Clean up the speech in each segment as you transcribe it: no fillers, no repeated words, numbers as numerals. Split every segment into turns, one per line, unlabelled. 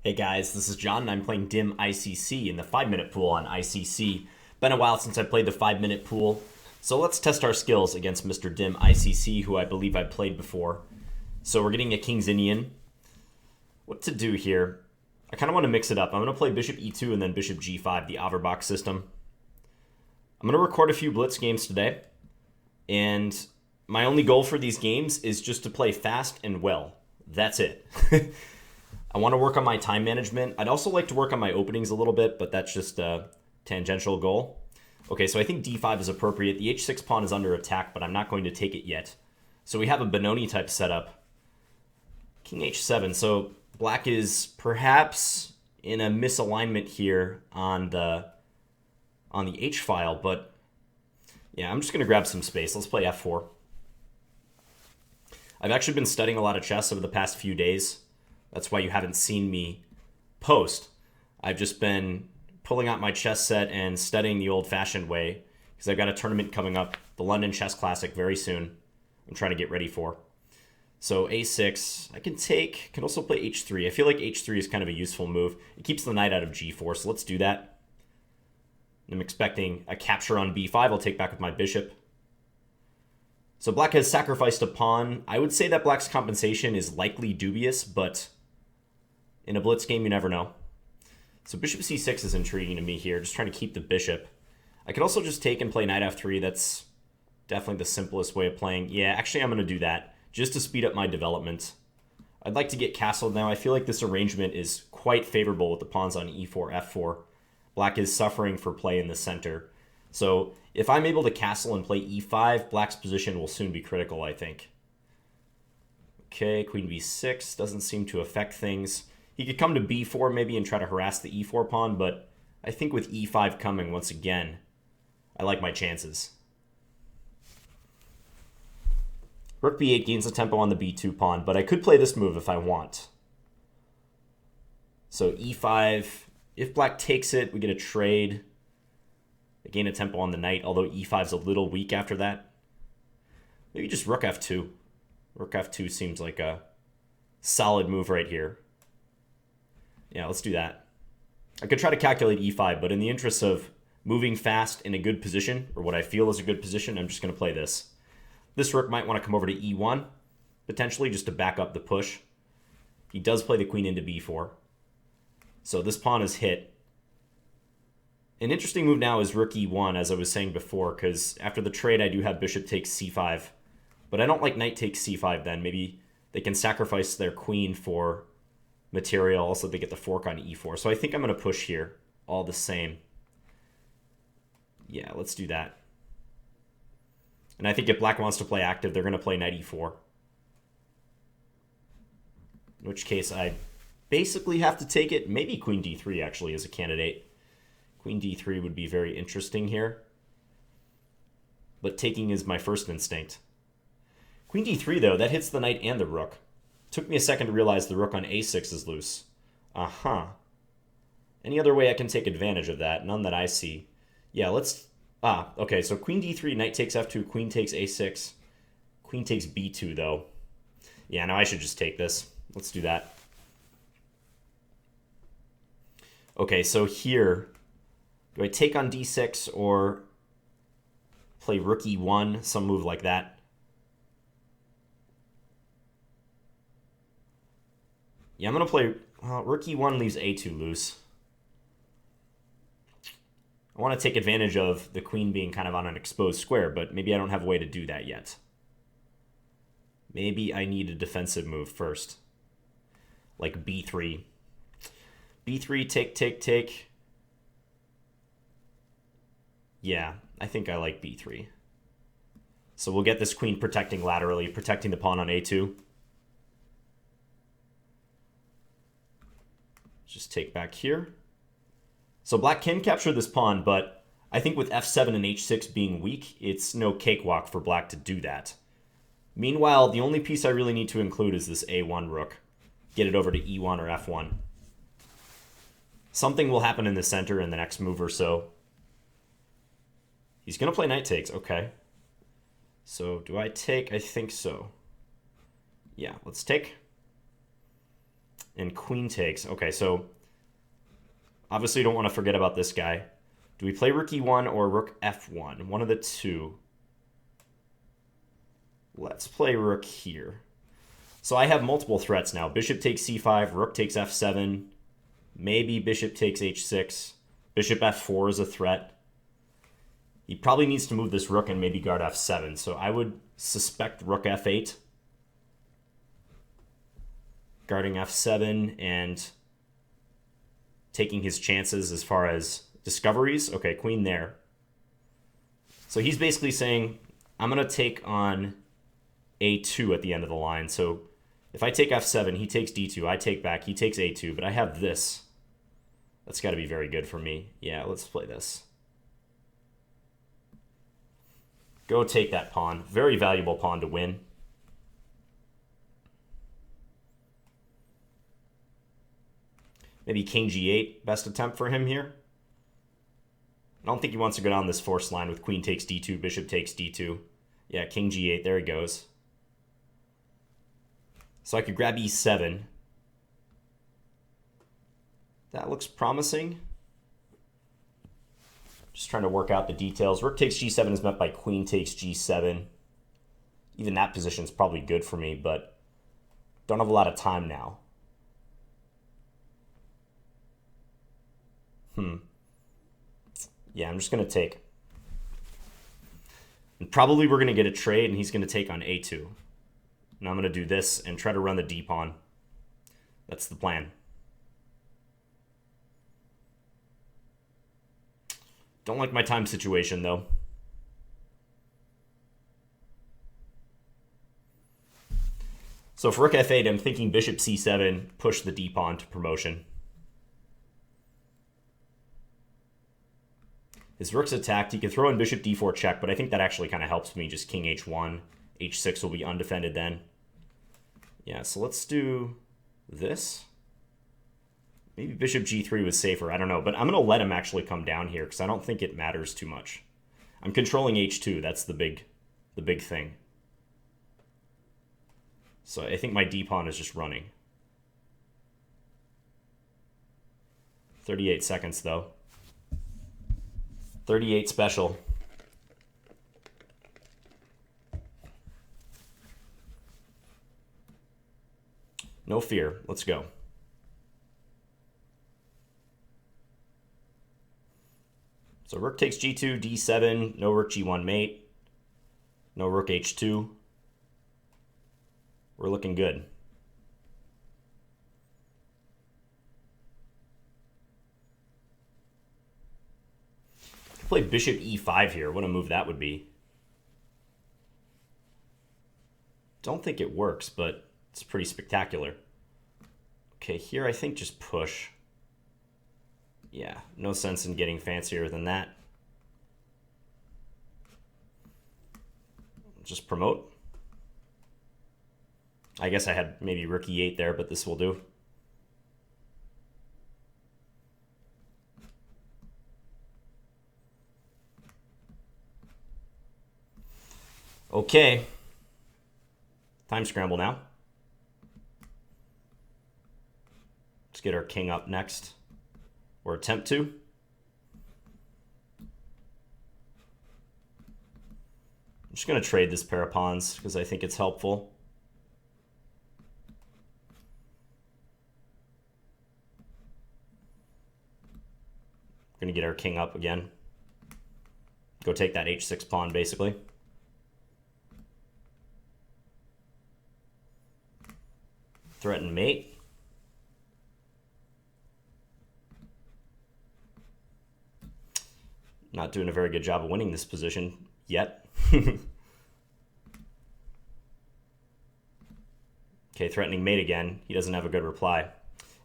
Hey guys, this is John and I'm playing dimICC in the 5-minute pool on ICC. Been a while since I played the 5-minute pool, so let's test our skills against Mr. dimICC, who I believe I played before. So we're getting a King's Indian. What to do here? I kind of want to mix it up. I'm going to play Bishop E2 and then Bishop G5, the Averbakh system. I'm going to record a few Blitz games today, and my only goal for these games is just to play fast and well. That's it. I want to work on my time management. I'd also like to work on my openings a little bit, but that's just a tangential goal. Okay, so I think d5 is appropriate. The h6 pawn is under attack, but I'm not going to take it yet. So we have a Benoni type setup. King h7. So black is perhaps in a misalignment here on the h file, but yeah, I'm just going to grab some space. Let's play f4. I've actually been studying a lot of chess over the past few days. That's why you haven't seen me post. I've just been pulling out my chess set and studying the old-fashioned way because I've got a tournament coming up, the London Chess Classic, very soon. I'm trying to get ready for. So a6, I can also play h3. I feel like h3 is kind of a useful move. It keeps the knight out of g4, so let's do that. I'm expecting a capture on b5. I'll take back with my bishop. So black has sacrificed a pawn. I would say that black's compensation is likely dubious, but in a blitz game, you never know. So bishop c6 is intriguing to me here, just trying to keep the bishop. I could also just take and play knight f3. That's definitely the simplest way of playing. Yeah, actually, I'm going to do that just to speed up my development. I'd like to get castled now. I feel like this arrangement is quite favorable with the pawns on e4, f4. Black is suffering for play in the center. So if I'm able to castle and play e5, black's position will soon be critical, I think. Okay, queen b6 doesn't seem to affect things. He could come to b4 maybe and try to harass the e4 pawn, but I think with e5 coming once again, I like my chances. Rook b8 gains the tempo on the b2 pawn, but I could play this move if I want. So e5, if black takes it, we get a trade. They gain a tempo on the knight, although e5 is a little weak after that. Maybe just rook f2. Rook f2 seems like a solid move right here. Yeah, let's do that. I could try to calculate e5, but in the interest of moving fast in a good position, or what I feel is a good position, I'm just going to play this. This rook might want to come over to e1, potentially just to back up the push. He does play the queen into b4. So this pawn is hit. An interesting move now is rook e1, as I was saying before, because after the trade I do have bishop takes c5. But I don't like knight takes c5 then. Maybe they can sacrifice their queen for material. Also, they get the fork on e4. So I think I'm going to push here all the same. Yeah, let's do that. And I think if black wants to play active, they're going to play knight e4. In which case I basically have to take it. Maybe queen d3 actually is a candidate. Queen d3 would be very interesting here. But taking is my first instinct. Queen d3, though, that hits the knight and the rook. Took me a second to realize the rook on a6 is loose. Uh-huh. Any other way I can take advantage of that? None that I see. Yeah, let's... okay, so queen d3, knight takes f2, queen takes a6. Queen takes b2, though. Yeah, no, I should just take this. Let's do that. Okay, so here... do I take on d6 or play rook e1, some move like that? Yeah, I'm going to play... rook e1 leaves a2 loose. I want to take advantage of the queen being kind of on an exposed square, but maybe I don't have a way to do that yet. Maybe I need a defensive move first. Like b3. b3, take, take, take. Yeah, I think I like b3. So we'll get this queen protecting laterally, protecting the pawn on a2. Just take back here. So black can capture this pawn, but I think with f7 and h6 being weak, it's no cakewalk for black to do that. Meanwhile, the only piece I really need to include is this a1 rook. Get it over to e1 or f1. Something will happen in the center in the next move or so. He's going to play knight takes. Okay. So do I take? I think so. Yeah, let's take. and queen takes. Okay, so obviously don't want to forget about this guy. Do we play rook e1 or rook f1? One of the two. Let's play rook here. So I have multiple threats now. Bishop takes c5, rook takes f7, maybe bishop takes h6. Bishop f4 is a threat. He probably needs to move this rook and maybe guard f7, so I would suspect rook f8. Guarding f7 and taking his chances as far as discoveries. Okay, queen there. So he's basically saying, I'm going to take on a2 at the end of the line. So if I take f7, he takes d2, I take back, he takes a2, but I have this. That's got to be very good for me. Yeah, let's play this. Go take that pawn. Very valuable pawn to win. Maybe king g8, best attempt for him here. I don't think he wants to go down this forced line with queen takes d2, bishop takes d2. Yeah, king g8, there he goes. So I could grab e7. That looks promising. Just trying to work out the details. Rook takes g7 is met by queen takes g7. Even that position is probably good for me, but don't have a lot of time now. Yeah, I'm just going to take. And probably we're going to get a trade, and he's going to take on a2. And I'm going to do this and try to run the d-pawn. That's the plan. Don't like my time situation, though. So for rook f8, I'm thinking bishop c7, push the d-pawn to promotion. His rook's attacked. He could throw in bishop d4 check, but I think that actually kind of helps me. Just king h1. h6 will be undefended then. Yeah, so let's do this. Maybe bishop g3 was safer. I don't know. But I'm going to let him actually come down here because I don't think it matters too much. I'm controlling h2. That's the big thing. So I think my d-pawn is just running. 38 seconds, though. 38 special. No fear. Let's go. So rook takes g2, d7, no rook g1 mate, no rook h2. We're looking good. Play bishop e5 here. What a move that would be. Don't think it works, but it's pretty spectacular. Okay, here I think just push. Yeah, no sense in getting fancier than that. Just promote. I guess I had maybe rook e8 there, but this will do. Okay. Time scramble now. Let's get our king up next. Or attempt to. I'm just going to trade this pair of pawns because I think it's helpful. Going to get our king up again. Go take that h6 pawn, basically. Threaten mate. Not doing a very good job of winning this position yet. Okay, threatening mate again. He doesn't have a good reply.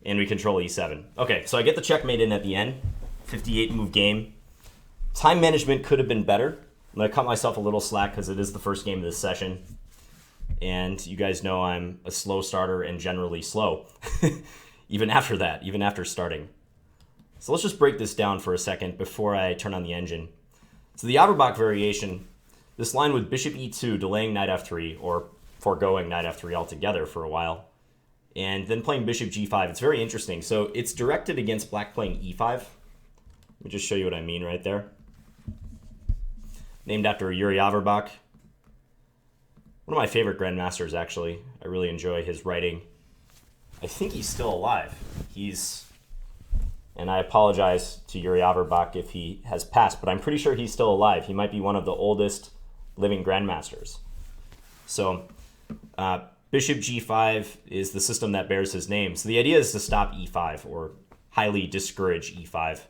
And we control e7. Okay, so I get the checkmate in at the end. 58 move game. Time management could have been better. I'm going to cut myself a little slack because it is the first game of this session. And you guys know I'm a slow starter and generally slow. Even after that, even after starting. So let's just break this down for a second before I turn on the engine. So the Averbakh variation, this line with bishop e2 delaying knight f3 or foregoing knight f3 altogether for a while, and then playing bishop g5. It's very interesting. So it's directed against black playing e5. Let me just show you what I mean right there. Named after Yuri Averbakh. One of my favorite grandmasters, actually. I really enjoy his writing. I think he's still alive. And I apologize to Yuri Averbakh if he has passed, but I'm pretty sure he's still alive. He might be one of the oldest living grandmasters. So, bishop g5 is the system that bears his name. So the idea is to stop e5 or highly discourage e5.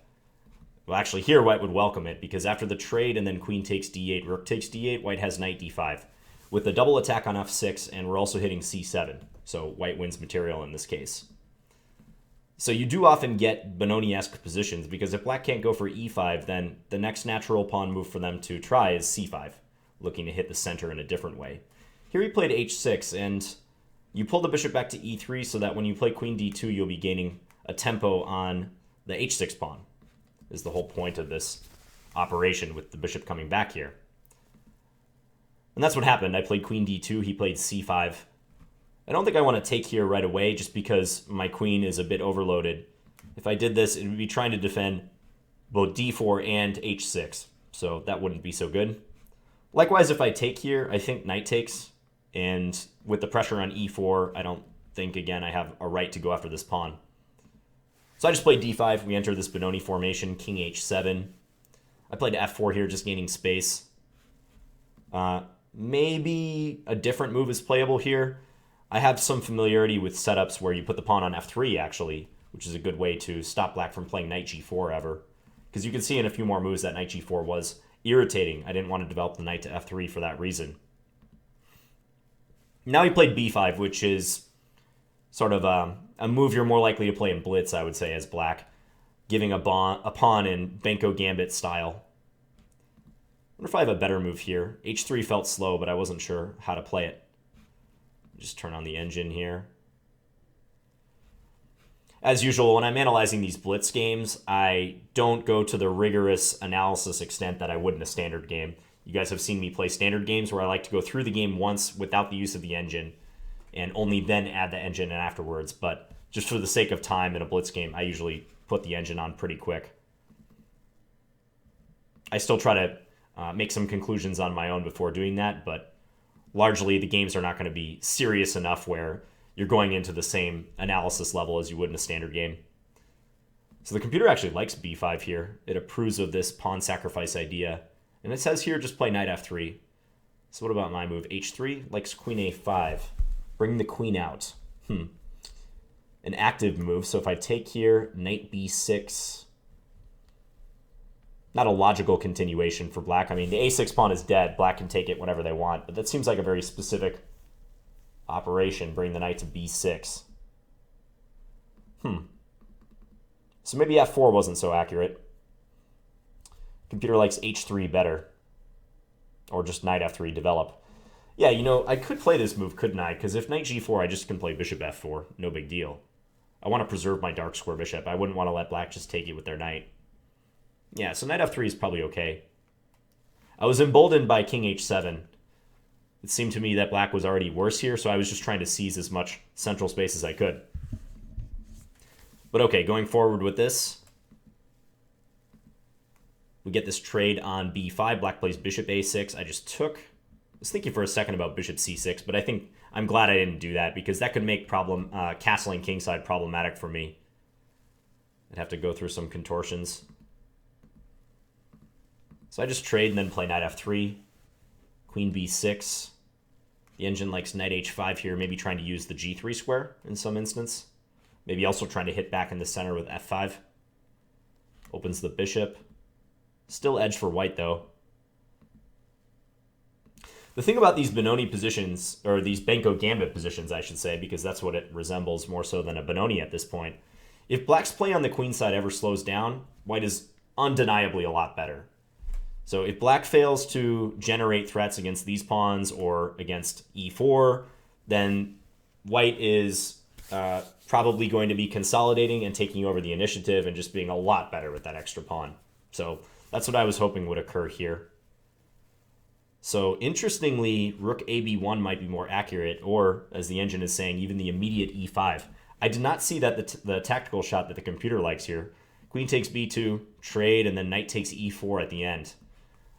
Well, actually, here white would welcome it because after the trade and then queen takes d8, rook takes d8, white has knight d5 with a double attack on f6, and we're also hitting c7. So white wins material in this case. So you do often get Benoni-esque positions because if black can't go for e5, then the next natural pawn move for them to try is c5, looking to hit the center in a different way. Here he played h6, and you pull the bishop back to e3 so that when you play queen d2, you'll be gaining a tempo on the h6 pawn, is the whole point of this operation with the bishop coming back here. And that's what happened. I played queen d2, he played c5. I don't think I want to take here right away just because my queen is a bit overloaded. If I did this, it would be trying to defend both d4 and h6, so that wouldn't be so good. Likewise, if I take here, I think knight takes, and with the pressure on e4, I don't think, again, I have a right to go after this pawn. So I just played d5. We enter this Benoni formation, king h7. I played f4 here, just gaining space. Maybe a different move is playable here. I have some familiarity with setups where you put the pawn on f3, actually, which is a good way to stop black from playing knight g4 ever. Because you can see in a few more moves that knight g4 was irritating. I didn't want to develop the knight to f3 for that reason. Now he played b5, which is sort of a move you're more likely to play in Blitz, I would say, as black, giving a pawn in Benko Gambit style. I wonder if I have a better move here. h3 felt slow, but I wasn't sure how to play it. Just turn on the engine here. As usual, when I'm analyzing these Blitz games, I don't go to the rigorous analysis extent that I would in a standard game. You guys have seen me play standard games where I like to go through the game once without the use of the engine and only then add the engine in afterwards. But just for the sake of time in a Blitz game, I usually put the engine on pretty quick. I still try to make some conclusions on my own before doing that, but largely the games are not going to be serious enough where you're going into the same analysis level as you would in a standard game. So the computer actually likes b5 here. It approves of this pawn sacrifice idea. And it says here just play knight f3. So what about my move? h3 likes queen a5. Bring the queen out. An active move. So if I take here, knight b6. Not a logical continuation for black. I mean, the a6 pawn is dead. Black can take it whenever they want. But that seems like a very specific operation. Bring the knight to b6. So maybe f4 wasn't so accurate. Computer likes h3 better. Or just knight f3, develop. Yeah, you know, I could play this move, couldn't I? Because if knight g4, I just can play bishop f4. No big deal. I want to preserve my dark square bishop. I wouldn't want to let black just take it with their knight. Yeah, so knight f3 is probably okay. I was emboldened by king h7. It seemed to me that black was already worse here, so I was just trying to seize as much central space as I could. But okay, going forward with this, we get this trade on b5. Black plays bishop a6. I just took. I was thinking for a second about bishop c6, but I think I'm glad I didn't do that because that could make castling kingside problematic for me. I'd have to go through some contortions. So I just trade and then play knight f3, queen b6. The engine likes knight h5 here, maybe trying to use the g3 square in some instance. Maybe also trying to hit back in the center with f5. Opens the bishop. Still edge for white, though. The thing about these Benoni positions, or these Benko Gambit positions, I should say, because that's what it resembles more so than a Benoni at this point. If black's play on the queen side ever slows down, white is undeniably a lot better. So if black fails to generate threats against these pawns or against e4, then white is probably going to be consolidating and taking over the initiative and just being a lot better with that extra pawn. So that's what I was hoping would occur here. So interestingly, rook AB1 might be more accurate, or as the engine is saying, even the immediate E5. I did not see that the tactical shot that the computer likes here. Queen takes B2, trade, and then knight takes E4 at the end.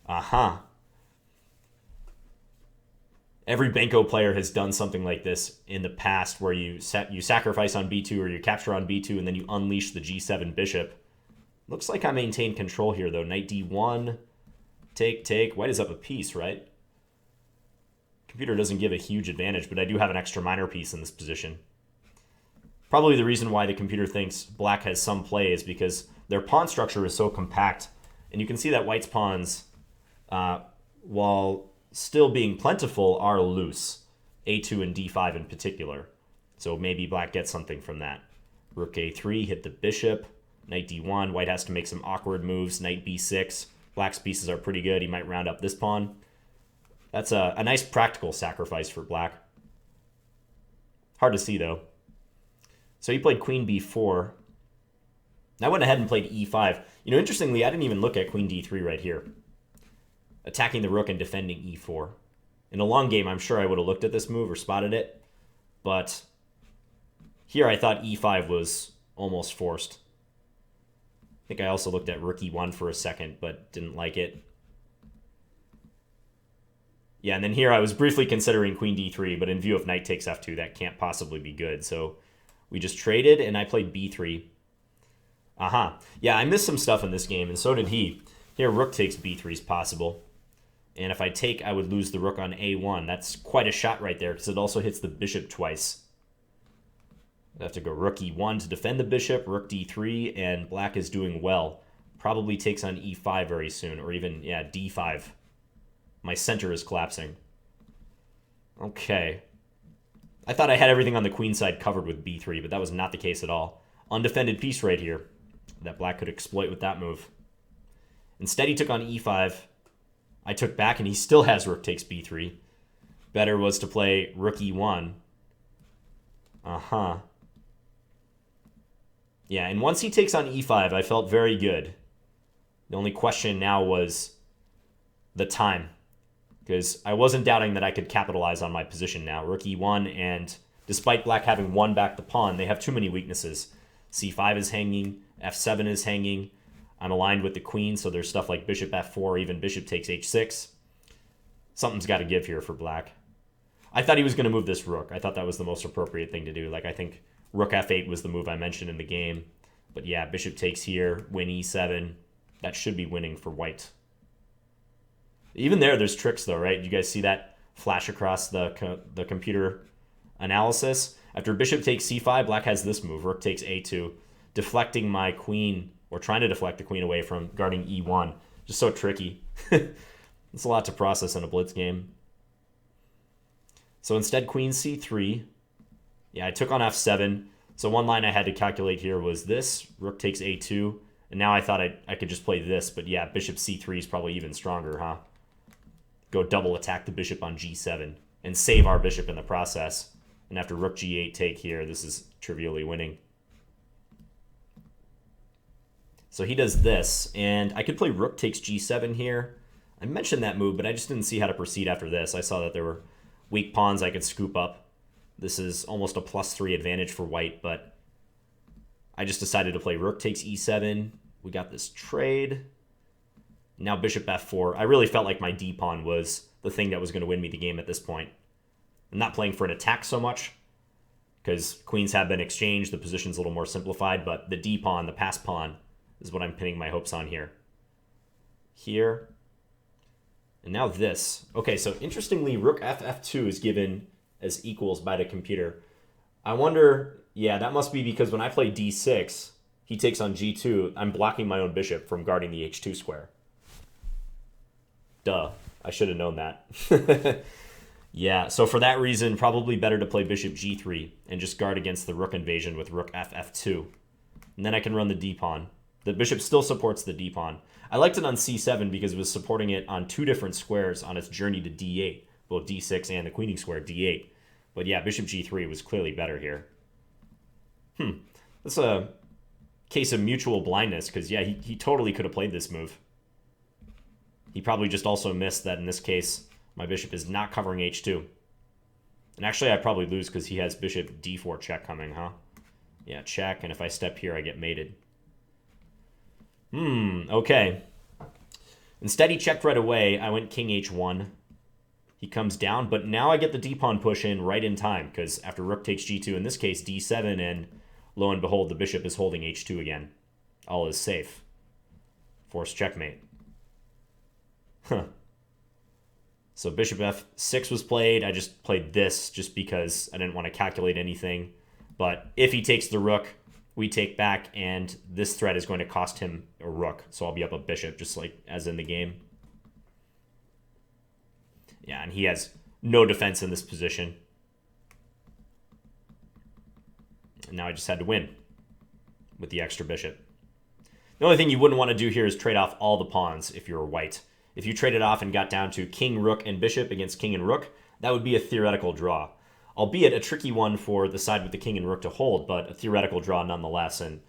Aha. Every Benko player has done something like this in the past where you sacrifice on B2 or you capture on B2 and then you unleash the G7 bishop. Looks like I maintain control here, though. Knight D1, take. White is up a piece, right? Computer doesn't give a huge advantage, but I do have an extra minor piece in this position. Probably the reason why the computer thinks black has some play is because their pawn structure is so compact. And you can see that white's pawns, while still being plentiful, are loose. A2 and D5 in particular. So maybe black gets something from that. Rook A3, hit the bishop. Knight D1, white has to make some awkward moves. Knight B6. Black's pieces are pretty good. He might round up this pawn. That's a nice practical sacrifice for black. Hard to see, though. So he played queen B4. I went ahead and played E5. You know, interestingly, I didn't even look at queen D3 right here. Attacking the rook and defending E4. In a long game, I'm sure I would have looked at this move or spotted it. But here I thought E5 was almost forced. I think I also looked at rook E1 for a second, but didn't like it. Yeah, and then here I was briefly considering queen D3, but in view of knight takes F2, that can't possibly be good. So we just traded, and I played B3. Aha. Yeah, I missed some stuff in this game, and so did he. Here, rook takes B3 is possible. And if I take, I would lose the rook on A1. That's quite a shot right there, because it also hits the bishop twice. I have to go rook E1 to defend the bishop, rook D3, and black is doing well. Probably takes on E5 very soon, or even, yeah, D5. My center is collapsing. Okay. I thought I had everything on the queen side covered with B3, but that was not the case at all. Undefended piece right here that black could exploit with that move. Instead, he took on E5. I took back, and he still has rook takes B3. Better was to play rook E1. Uh-huh. Yeah, and once he takes on E5, I felt very good. The only question now was the time, because I wasn't doubting that I could capitalize on my position now. Rook E1, and despite black having won back the pawn, they have too many weaknesses. C5 is hanging, F7 is hanging. I'm aligned with the queen, so there's stuff like bishop F4, even bishop takes H6. Something's got to give here for black. I thought he was going to move this rook. I thought that was the most appropriate thing to do. Like, I think rook F8 was the move I mentioned in the game. But yeah, bishop takes here, win E7. That should be winning for white. Even there's tricks though, right? You guys see that flash across the computer analysis? After bishop takes C5, black has this move. Rook takes A2, deflecting my queen, or trying to deflect the queen away from guarding E1. Just so tricky. It's a lot to process in a blitz game. So instead, queen C3. Yeah, I took on F7. So one line I had to calculate here was this. Rook takes A2. And now I thought I could just play this. But yeah, bishop C3 is probably even stronger, huh? Go double attack the bishop on G7 and save our bishop in the process. And after rook G8 take here, this is trivially winning. So he does this. And I could play rook takes G7 here. I mentioned that move, but I just didn't see how to proceed after this. I saw that there were weak pawns I could scoop up. This is almost a +3 advantage for white, but I just decided to play rook takes E7. We got this trade. Now bishop F4. I really felt like my D pawn was the thing that was going to win me the game at this point. I'm not playing for an attack so much, because queens have been exchanged. The position's a little more simplified, but the D pawn, the pass pawn, is what I'm pinning my hopes on here. Here. And now this. Okay, so interestingly, rook F2 is given as equals by the computer. I wonder, yeah, that must be because when I play D6, he takes on G2, I'm blocking my own bishop from guarding the H2 square. Duh, I should have known that. Yeah, so for that reason, probably better to play bishop G3 and just guard against the rook invasion with rook F2. And then I can run the D pawn. The bishop still supports the D pawn. I liked it on C7 because it was supporting it on two different squares on its journey to D8, both D6 and the queening square, D8. But yeah, bishop G3 was clearly better here. That's a case of mutual blindness, because yeah, he totally could have played this move. He probably just also missed that in this case, My bishop is not covering h2. And actually, I probably lose because he has bishop d4 check coming, huh? Yeah, check, and if I step here, I get mated. Okay. Instead, he checked right away. I went king h1. He comes down, but now I get the d-pawn push in right in time, because after rook takes g2, in this case, d7, and lo and behold, the bishop is holding h2 again. All is safe. Forced checkmate. Huh. So bishop f6 was played. I just played this just because I didn't want to calculate anything. But if he takes the rook, we take back, and this threat is going to cost him a rook. So I'll be up a bishop, just like as in the game. Yeah, and he has no defense in this position. And now I just had to win with the extra bishop. The only thing you wouldn't want to do here is trade off all the pawns if you're white. If you traded off and got down to king, rook, and bishop against king and rook, that would be a theoretical draw. Albeit a tricky one for the side with the king and rook to hold, but a theoretical draw nonetheless. And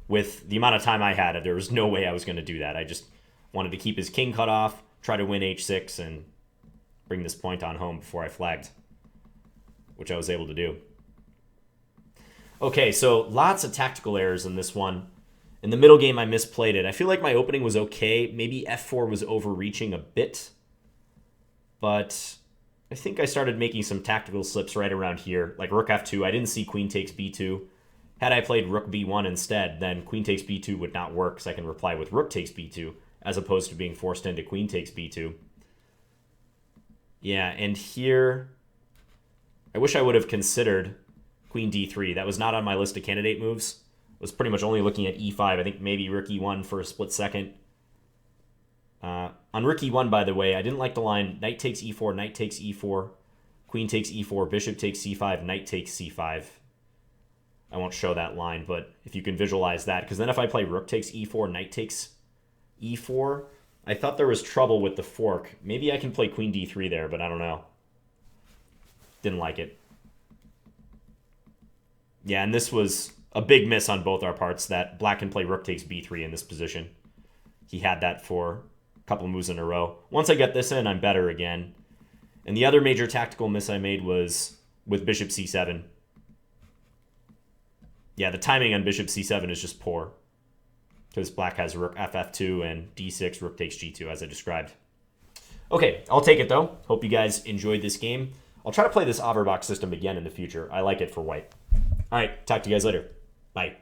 with the amount of time I had, there was no way I was going to do that. I just wanted to keep his king cut off, try to win h6, and bring this point on home before I flagged, which I was able to do. Okay, so lots of tactical errors in this one. In the middle game, I misplayed it. I feel like my opening was okay. Maybe f4 was overreaching a bit. But I think I started making some tactical slips right around here. Like rook f2, I didn't see queen takes b2. Had I played rook b1 instead, then queen takes b2 would not work, because I can reply with rook takes b2, as opposed to being forced into queen takes b2. Yeah, and here, I wish I would have considered queen d3. That was not on my list of candidate moves. I was pretty much only looking at e5. I think maybe rook e1 for a split second. On rook e1, by the way, I didn't like the line knight takes e4, knight takes e4, queen takes e4, bishop takes c5, knight takes c5. I won't show that line, but if you can visualize that, because then if I play rook takes e4, knight takes e4, I thought there was trouble with the fork. Maybe I can play queen d3 there, but I don't know. Didn't like it. Yeah, and this was a big miss on both our parts, that black can play rook takes b3 in this position. He had that for a couple moves in a row. Once I get this in, I'm better again. And the other major tactical miss I made was with bishop c7. Yeah, the timing on bishop c7 is just poor, because black has rook ff2 and d6, rook takes g2, as I described. Okay, I'll take it, though. Hope you guys enjoyed this game. I'll try to play this Averbakh system again in the future. I like it for white. All right, talk to you guys later. Bye.